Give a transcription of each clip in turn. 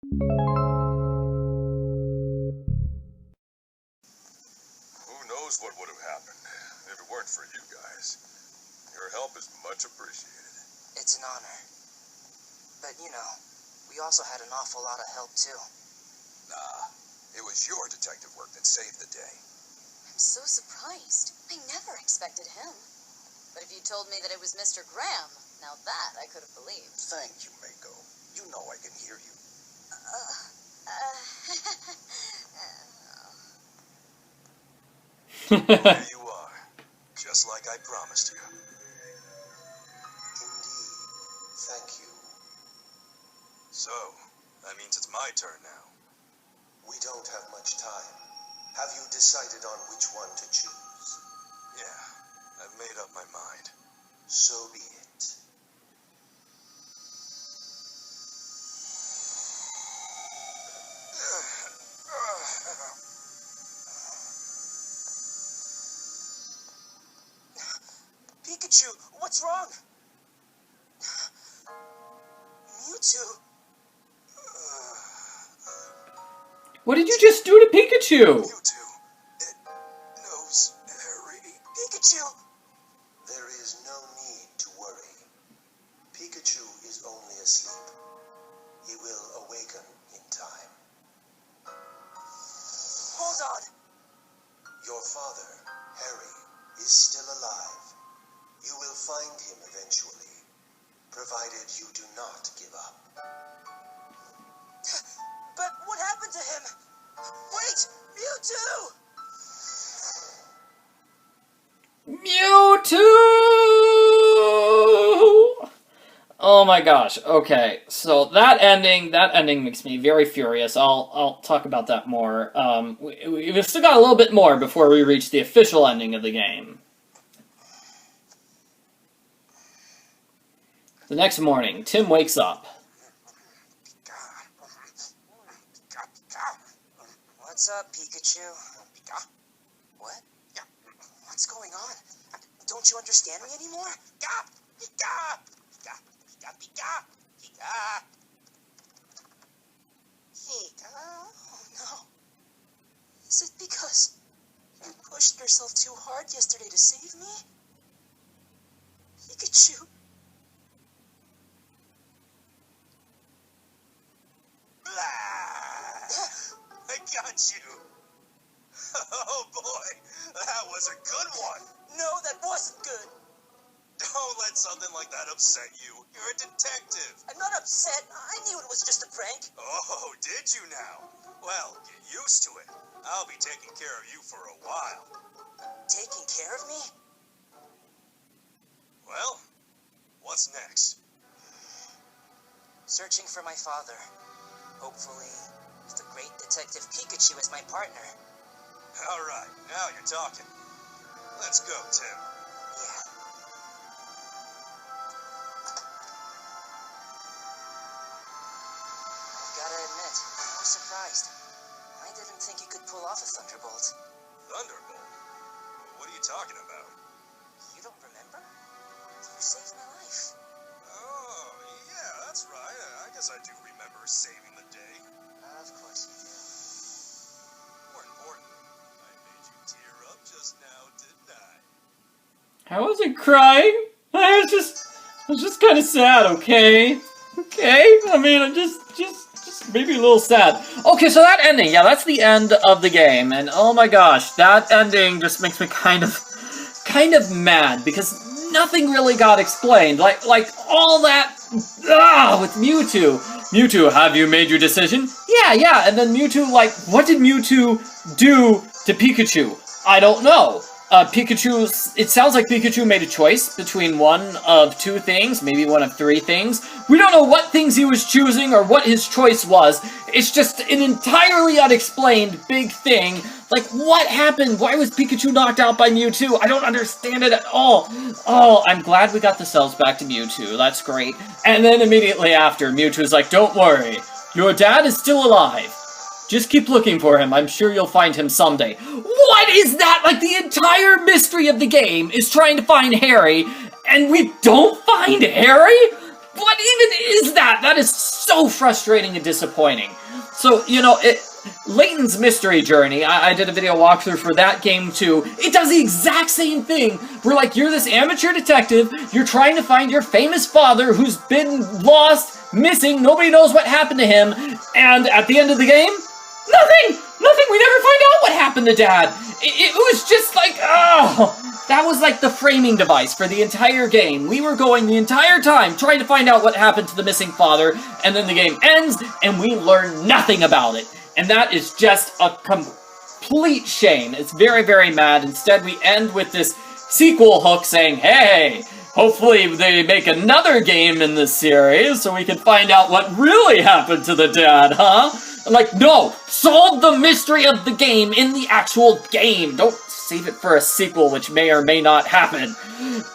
Who knows what would have happened if it weren't for you guys. Your help is much appreciated. It's an honor. But, you know, we also had an awful lot of help, too. Nah, it was your detective work that saved the day. I'm so surprised. I never expected him. But if you told me that it was Mr. Graham, now that I could have believed. Thank you, Mako. You know I can hear you. There you are. Just like I promised you. Indeed. Thank you. So, that means it's my turn now. We don't have much time. Have you decided on which one to choose? Yeah, I've made up my mind. So be it. Pikachu, what's wrong? Mewtwo. What did you just do to Pikachu? MewTwo. It knows Harry. Pikachu! There is no need to worry. Pikachu is only asleep. He will awaken in time. Hold on. Your father, Harry, is still alive. You will find him eventually, provided you do not give up. But what happened to him? Wait! Mewtwo! Mewtwo! Oh my gosh. Okay, so that ending makes me very furious. I'll talk about that more. We've still got a little bit more before we reach the official ending of the game. The next morning, Tim wakes up. What's up, Pikachu? What? What's going on? Don't you understand me anymore? Oh no. Is it because you pushed yourself too hard yesterday to save me? Pikachu. I got you. Oh boy, that was a good one. No, that wasn't good. Don't let something like that upset you. You're a detective. I'm not upset. I knew it was just a prank. Oh, did you now? Well, get used to it. I'll be taking care of you for a while. Taking care of me? Well, what's next? Searching for my father. Hopefully, with the great detective Pikachu as my partner. All right, now you're talking. Let's go, Tim. Yeah. Gotta admit, I was surprised. I didn't think you could pull off a Thunderbolt. Thunderbolt? What are you talking about? You don't remember? You saved my life. Oh, yeah, that's right. I guess I do remember saving the day. Of course you do. More important, I made you tear up just now, didn't I? I wasn't crying. I was just kind of sad, okay? Okay? I mean, I'm just maybe a little sad. Okay, so that ending, yeah, that's the end of the game. And oh my gosh, that ending just makes me kind of mad because nothing really got explained. Like all that, with Mewtwo. Mewtwo, have you made your decision? Yeah, and then Mewtwo, like, what did Mewtwo do to Pikachu? I don't know. It sounds like Pikachu made a choice between one of two things, maybe one of three things. We don't know what things he was choosing or what his choice was. It's just an entirely unexplained big thing. Like, what happened? Why was Pikachu knocked out by Mewtwo? I don't understand it at all. Oh, I'm glad we got the cells back to Mewtwo. That's great. And then immediately after, Mewtwo's like, don't worry. Your dad is still alive. Just keep looking for him. I'm sure you'll find him someday. What is that? Like, the entire mystery of the game is trying to find Harry, and we don't find Harry? what even is that? That is so frustrating and disappointing. So, you know, Layton's Mystery Journey, I did a video walkthrough for that game too. It does the exact same thing. Where, like, you're this amateur detective, you're trying to find your famous father who's been lost, missing, nobody knows what happened to him, and at the end of the game, nothing! Nothing! We never find out what happened to Dad! It was just like, oh! That was like the framing device for the entire game. We were going the entire time trying to find out what happened to the missing father, and then the game ends, and we learn nothing about it. And that is just a complete shame. It's very, very mad. Instead, we end with this sequel hook saying, hey, hopefully they make another game in this series so we can find out what really happened to the dad, huh? Like, no! Solve the mystery of the game in the actual game! Don't save it for a sequel, which may or may not happen.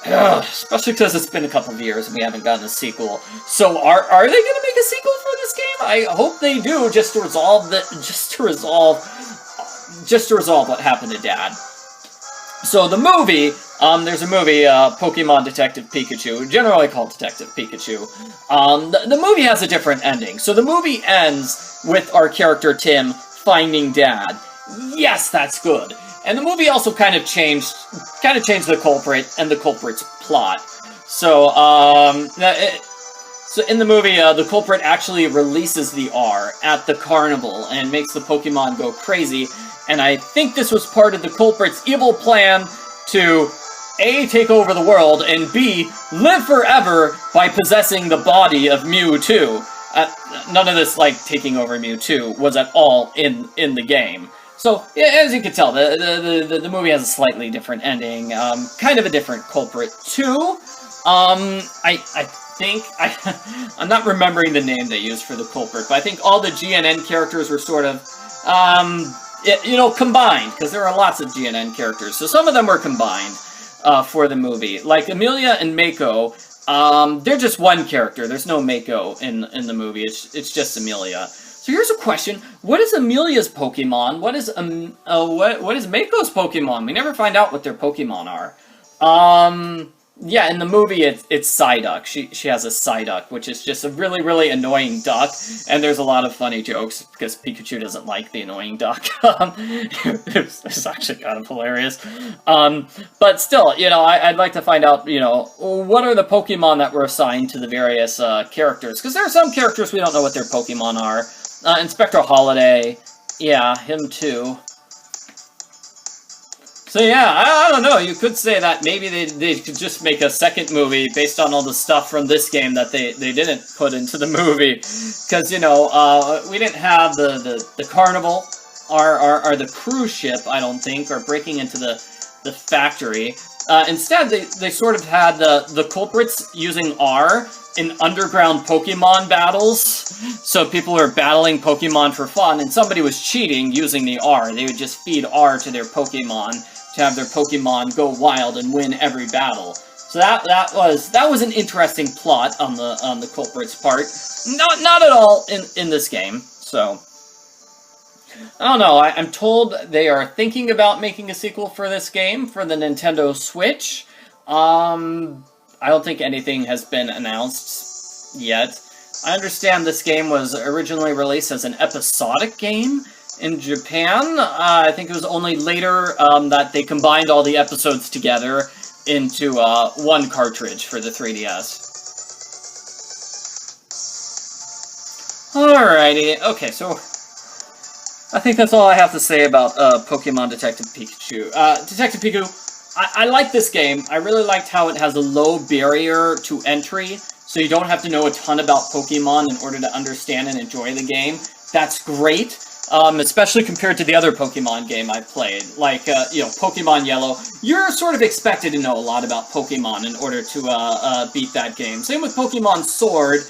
Ugh, especially because it's been a couple of years and we haven't gotten a sequel. So, are they gonna make a sequel for this game? I hope they do, just to resolve what happened to Dad. So the movie, there's a movie, Pokemon Detective Pikachu, generally called Detective Pikachu. The movie has a different ending. So the movie ends with our character Tim finding Dad. Yes, that's good. And the movie also kind of changed the culprit and the culprit's plot. So, so in the movie, the culprit actually releases the R at the carnival and makes the Pokemon go crazy. And I think this was part of the culprit's evil plan to A, take over the world, and B, live forever by possessing the body of Mewtwo. None of this, like, taking over Mewtwo was at all in the game. So, as you can tell, the movie has a slightly different ending, kind of a different culprit, too. I think, I'm not remembering the name they used for the culprit, but I think all the GNN characters were sort of, you know, combined, because there are lots of GNN characters, so some of them were combined for the movie. Like, Amelia and Mako, they're just one character. There's no Mako in the movie. It's just Amelia. So here's a question. What is Amelia's Pokemon? What is Mako's Pokemon? We never find out what their Pokemon are. Yeah, in the movie, it's Psyduck. She has a Psyduck, which is just a really, really annoying duck, and there's a lot of funny jokes, because Pikachu doesn't like the annoying duck. It's actually kind of hilarious. But still, you know, I'd like to find out, you know, what are the Pokemon that were assigned to the various characters, because there are some characters we don't know what their Pokemon are. Inspector Holiday, yeah, him too. So yeah, I don't know, you could say that maybe they could just make a second movie based on all the stuff from this game that they didn't put into the movie. Because, you know, we didn't have the carnival, or the cruise ship, I don't think, or breaking into the factory. Instead, they sort of had the culprits using R in underground Pokemon battles. So people were battling Pokemon for fun, and somebody was cheating using the R. They would just feed R to their Pokemon to have their Pokemon go wild and win every battle. So that was an interesting plot on the culprit's part. Not at all in this game. So I don't know. I'm told they are thinking about making a sequel for this game for the Nintendo Switch. I don't think anything has been announced yet. I understand this game was originally released as an episodic game in Japan. I think it was only later that they combined all the episodes together into one cartridge for the 3DS. Alrighty, okay, so I think that's all I have to say about Pokemon Detective Pikachu. Detective Pikachu, I like this game. I really liked how it has a low barrier to entry, so you don't have to know a ton about Pokemon in order to understand and enjoy the game. That's great. Especially compared to the other Pokemon game I've played, like, you know, Pokemon Yellow. You're sort of expected to know a lot about Pokemon in order to beat that game. Same with Pokemon Sword.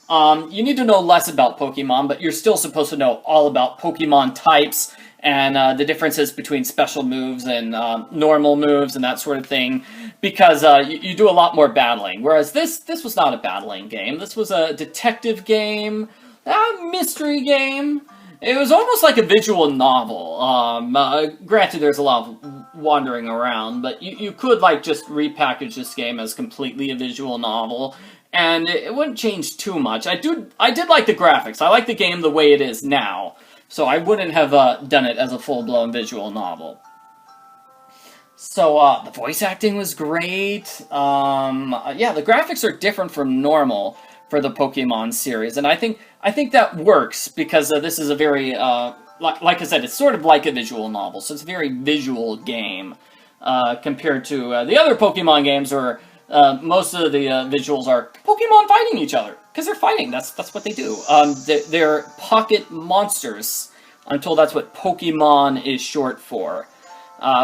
You need to know less about Pokemon, but you're still supposed to know all about Pokemon types and the differences between special moves and normal moves and that sort of thing, because you do a lot more battling. Whereas this was not a battling game. This was a detective game, a mystery game. It was almost like a visual novel. Granted, there's a lot of wandering around, but you could, like, just repackage this game as completely a visual novel and it wouldn't change too much. I did like the graphics. I like the game the way it is now, so I wouldn't have done it as a full-blown visual novel. So, the voice acting was great. Yeah, the graphics are different from normal for the Pokemon series, and I think that works because this is a very, like I said, it's sort of like a visual novel, so it's a very visual game compared to the other Pokemon games where most of the visuals are Pokemon fighting each other, because they're fighting. That's what they do. They're pocket monsters. I'm told that's what Pokemon is short for.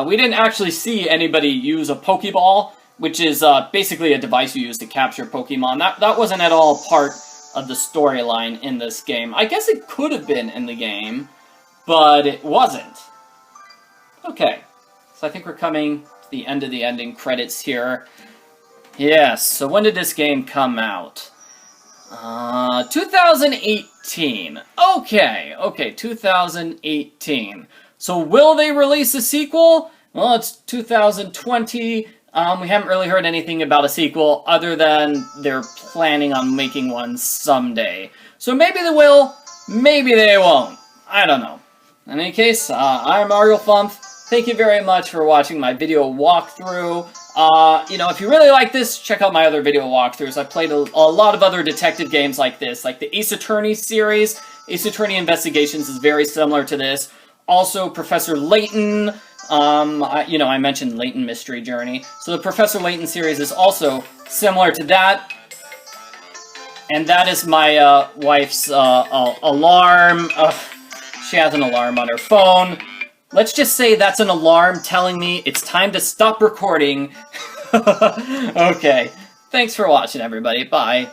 We didn't actually see anybody use a Pokeball, which is basically a device you use to capture Pokemon. That wasn't at all part of the storyline in this game. I guess it could have been in the game, but it wasn't. Okay, so I think we're coming to the end of the ending credits here. Yes, so when did this game come out? 2018. Okay, 2018. So will they release a sequel? Well, it's 2020. We haven't really heard anything about a sequel other than they're planning on making one someday. So maybe they will, maybe they won't. I don't know. In any case, I'm Arglefumph. Thank you very much for watching my video walkthrough. You know, if you really like this, check out my other video walkthroughs. I played a lot of other detective games like this, like the Ace Attorney series. Ace Attorney Investigations is very similar to this. Also, Professor Layton. You know, I mentioned Layton Mystery Journey. So the Professor Layton series is also similar to that. And that is my wife's alarm. She has an alarm on her phone. Let's just say that's an alarm telling me it's time to stop recording. Okay. Thanks for watching, everybody. Bye.